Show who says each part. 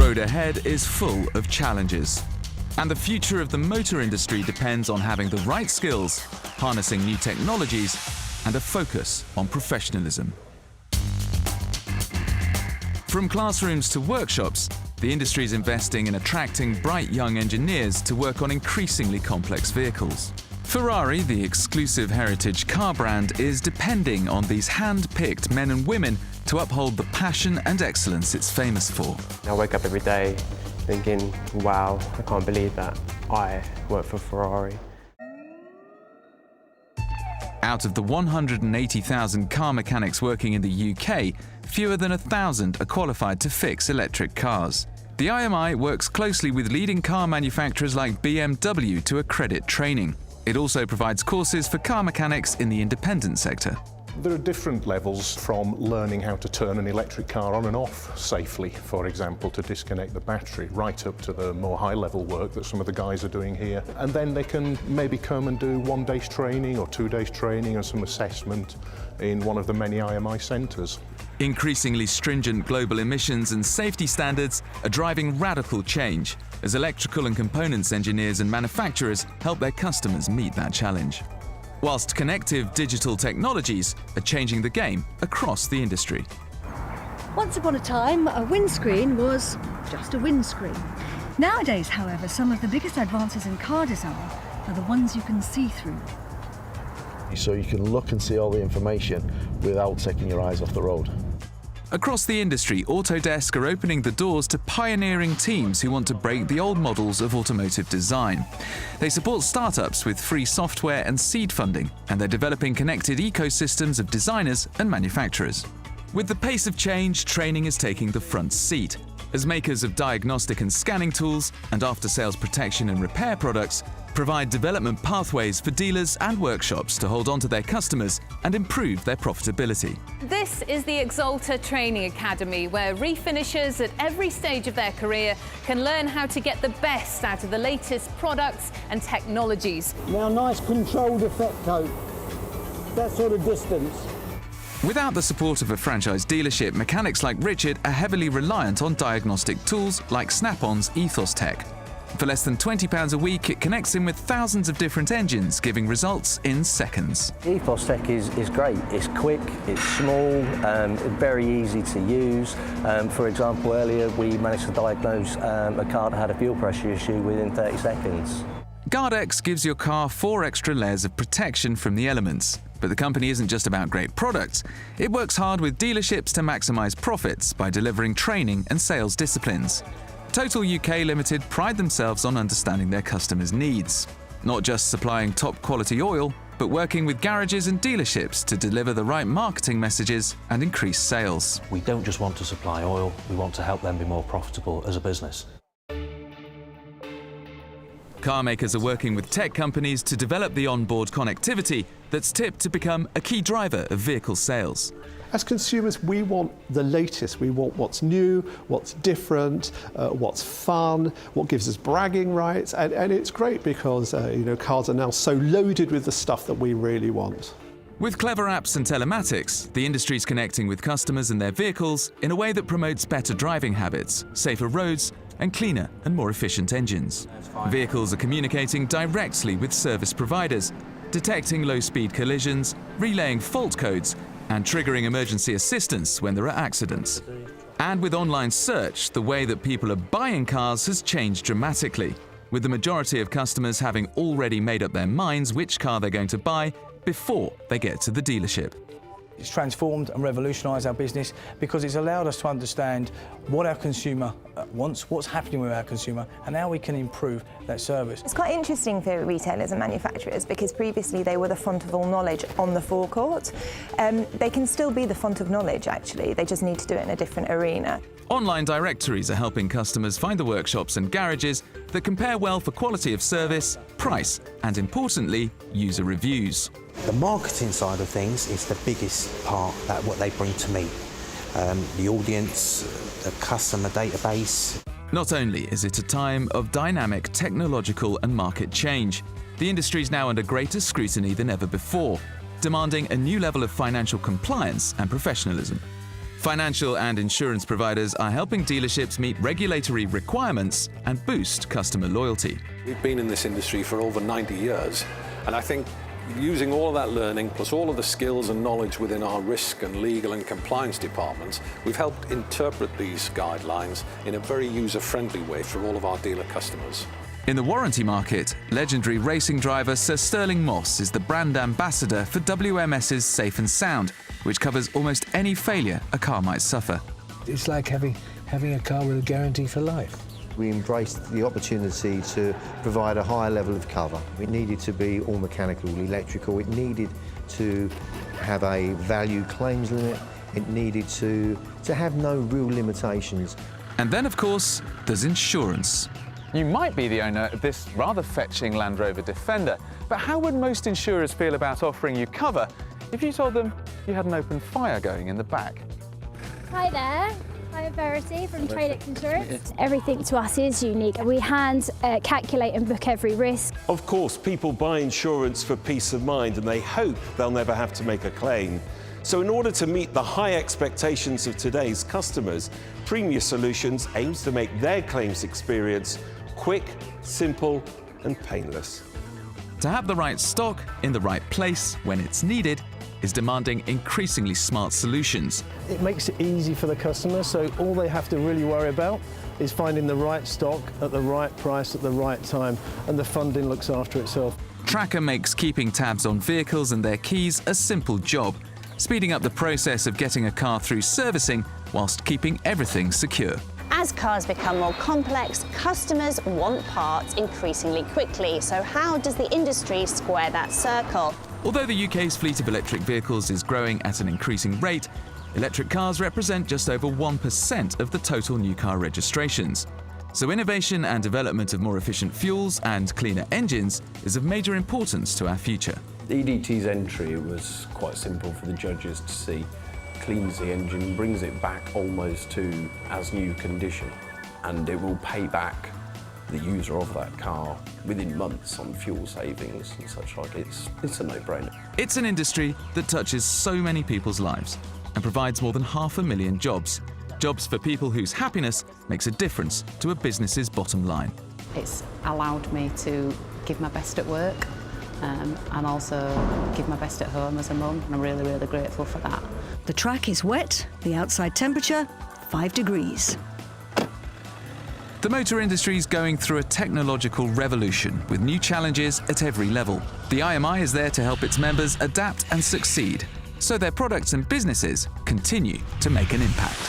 Speaker 1: road ahead is full of challenges. And the future of the motor industry depends on having the right skills, harnessing new technologies, and a focus on professionalism. From classrooms to workshops, the industry is investing in attracting bright young engineers to work on increasingly complex vehicles. Ferrari, the exclusive heritage car brand, is depending on these hand-picked men and women to uphold the passion and excellence it's famous for.
Speaker 2: I wake up every day thinking, wow, I can't believe that I work for Ferrari.
Speaker 1: Out of the 180,000 car mechanics working in the UK, fewer than 1,000 are qualified to fix electric cars. The IMI works closely with leading car manufacturers like BMW to accredit training. It also provides courses for car mechanics in the independent sector.
Speaker 3: There are different levels, from learning how to turn an electric car on and off safely, for example, to disconnect the battery, right up to the more high-level work that some of the guys are doing here. And then they can maybe come and do 1 day's training or 2 days training and some assessment in one of the many IMI centres.
Speaker 1: Increasingly stringent global emissions and safety standards are driving radical change as electrical and components engineers and manufacturers help their customers meet that challenge. Whilst connective digital technologies are changing the game across the industry.
Speaker 4: Once upon a time, a windscreen was just a windscreen. Nowadays, however, some of the biggest advances in car design are the ones you can see through.
Speaker 5: So you can look and see all the information without taking your eyes off the road.
Speaker 1: Across the industry, Autodesk are opening the doors to pioneering teams who want to break the old models of automotive design. They support startups with free software and seed funding, and they're developing connected ecosystems of designers and manufacturers. With the pace of change, training is taking the front seat. As makers of diagnostic and scanning tools and after-sales protection and repair products provide development pathways for dealers and workshops to hold on to their customers and improve their profitability.
Speaker 6: This is the Exalta Training Academy, where refinishers at every stage of their career can learn how to get the best out of the latest products and technologies.
Speaker 7: Now, nice controlled effect coat, that sort of distance.
Speaker 1: Without the support of a franchise dealership, mechanics like Richard are heavily reliant on diagnostic tools like Snap-on's Ethos Tech. For less than £20 a week, it connects him with thousands of different engines, giving results in seconds.
Speaker 8: Ethos Tech is great. It's quick, it's small, very easy to use. For example, earlier we managed to diagnose a car that had a fuel pressure issue within 30 seconds.
Speaker 1: GuardX gives your car 4 extra layers of protection from the elements. But the company isn't just about great products. It works hard with dealerships to maximise profits by delivering training and sales disciplines. Total UK Limited pride themselves on understanding their customers' needs. Not just supplying top-quality oil, but working with garages and dealerships to deliver the right marketing messages and increase sales.
Speaker 9: We don't just want to supply oil, we want to help them be more profitable as a business.
Speaker 1: Car makers are working with tech companies to develop the onboard connectivity that's tipped to become a key driver of vehicle sales.
Speaker 10: As consumers, we want the latest. We want what's new, what's different, what's fun, what gives us bragging rights, and it's great because cars are now so loaded with the stuff that we really want.
Speaker 1: With clever apps and telematics, the industry's connecting with customers and their vehicles in a way that promotes better driving habits, safer roads, and cleaner and more efficient engines. Vehicles are communicating directly with service providers, detecting low-speed collisions, relaying fault codes, and triggering emergency assistance when there are accidents. And with online search, the way that people are buying cars has changed dramatically, with the majority of customers having already made up their minds which car they're going to buy before they get to the dealership.
Speaker 7: It's transformed and revolutionised our business because it's allowed us to understand what our consumer wants, what's happening with our consumer, and how we can improve that service.
Speaker 11: It's quite interesting for retailers and manufacturers because previously they were the font of all knowledge on the forecourt. They can still be the font of knowledge, actually. They just need to do it in a different arena.
Speaker 1: Online directories are helping customers find the workshops and garages that compare well for quality of service, price, and importantly, user reviews.
Speaker 12: The marketing side of things is the biggest part that what they bring to me. The audience, the customer database.
Speaker 1: Not only is it a time of dynamic technological and market change, the industry is now under greater scrutiny than ever before, demanding a new level of financial compliance and professionalism. Financial and insurance providers are helping dealerships meet regulatory requirements and boost customer loyalty.
Speaker 13: We've been in this industry for over 90 years, and I think using all of that learning, plus all of the skills and knowledge within our risk and legal and compliance departments, we've helped interpret these guidelines in a very user-friendly way for all of our dealer customers.
Speaker 1: In the warranty market, legendary racing driver Sir Sterling Moss is the brand ambassador for WMS's Safe and Sound, which covers almost any failure a car might suffer.
Speaker 14: It's like having a car with a guarantee for life.
Speaker 15: We embraced the opportunity to provide a higher level of cover. It needed to be all mechanical, electrical. It needed to have a value claims limit. It needed to have no real limitations.
Speaker 1: And then, of course, there's insurance.
Speaker 16: You might be the owner of this rather fetching Land Rover Defender, but how would most insurers feel about offering you cover if you told them you had an open fire going in the back?
Speaker 17: Hi there, I'm Verity from Tradex Insurance. Everything to us is unique. We hand calculate and book every risk.
Speaker 18: Of course, people buy insurance for peace of mind and they hope they'll never have to make a claim. So in order to meet the high expectations of today's customers, Premier Solutions aims to make their claims experience quick, simple and painless.
Speaker 1: To have the right stock in the right place when it's needed is demanding increasingly smart solutions.
Speaker 19: It makes it easy for the customer, so all they have to really worry about is finding the right stock at the right price at the right time, and the funding looks after itself.
Speaker 1: Tracker makes keeping tabs on vehicles and their keys a simple job, speeding up the process of getting a car through servicing whilst keeping everything secure.
Speaker 20: As cars become more complex, customers want parts increasingly quickly. So how does the industry square that circle?
Speaker 1: Although the UK's fleet of electric vehicles is growing at an increasing rate, electric cars represent just over 1% of the total new car registrations. So innovation and development of more efficient fuels and cleaner engines is of major importance to our future.
Speaker 21: EDT's entry was quite simple for the judges to see. Cleans the engine, brings it back almost to as new condition, and it will pay back the user of that car within months on fuel savings and such like. It's a no-brainer.
Speaker 1: It's an industry that touches so many people's lives and provides more than 500,000 jobs. Jobs for people whose happiness makes a difference to a business's bottom line.
Speaker 22: It's allowed me to give my best at work and also give my best at home as a mum, and I'm really, really grateful for that.
Speaker 4: The track is wet, the outside temperature 5 degrees.
Speaker 1: The motor industry is going through a technological revolution with new challenges at every level. The IMI is there to help its members adapt and succeed, so their products and businesses continue to make an impact.